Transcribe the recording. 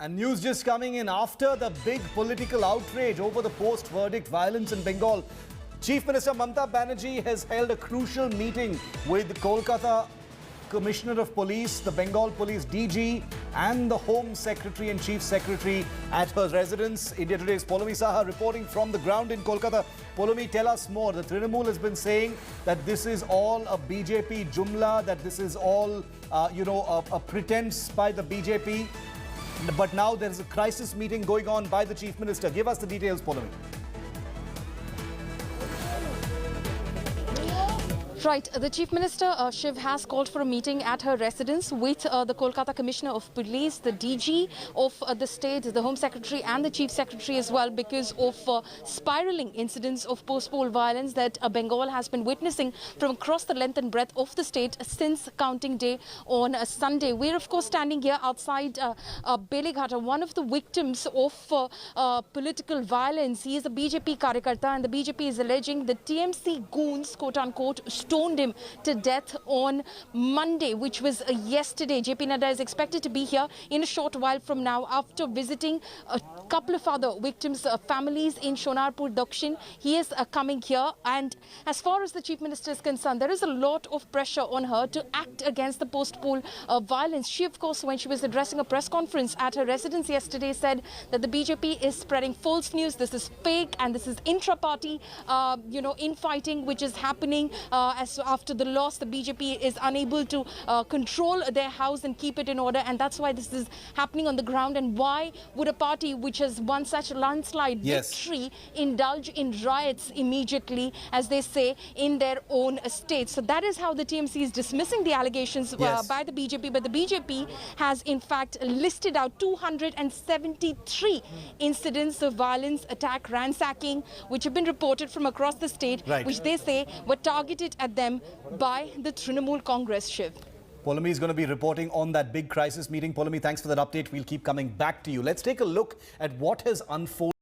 And news just coming in after the big political outrage over the post-verdict violence in Bengal. Chief Minister Mamata Banerjee has held a crucial meeting with the Kolkata Commissioner of Police, the Bengal Police DG and the Home Secretary and Chief Secretary at her residence. India Today's Poulomi Saha reporting from the ground in Kolkata. Poulomi, tell us more. The Trinamool has been saying that this is all a BJP jumla, that this is all, a pretense by the BJP. But now there is a crisis meeting going on by the Chief Minister. Give us the details, Poulomi. Right. The Chief Minister, Shiv, has called for a meeting at her residence with the Kolkata Commissioner of Police, the DG of the state, the Home Secretary and the Chief Secretary as well, because of spiraling incidents of post-poll violence that Bengal has been witnessing from across the length and breadth of the state since counting day on Sunday. We're, of course, standing here outside Beleghata, one of the victims of political violence. He is a BJP Karyakarta, and the BJP is alleging the TMC goons, quote-unquote, stoned him to death on Monday, which was yesterday. JP Nadda is expected to be here in a short while from now after visiting a couple of other victims' families in Shonarpur, Dakshin. He is coming here, and as far as the Chief Minister is concerned, there is a lot of pressure on her to act against the post-poll violence. She, of course, when she was addressing a press conference at her residence yesterday, said that the BJP is spreading false news. This is fake, and this is intra-party, infighting which is happening. As after the loss, the BJP is unable to control their house and keep it in order, and that's why this is happening on the ground. And why would a party which has won such a landslide victory indulge in riots immediately, as they say, in their own state? So that is how the TMC is dismissing the allegations by the BJP. But the BJP has in fact listed out 273 incidents of violence, attack, ransacking, which have been reported from across the state, which they say were targeted at them by the Trinamool Congress, Shiv. Poulomi is going to be reporting on that big crisis meeting. Poulomi, thanks for that update. We'll keep coming back to you. Let's take a look at what has unfolded.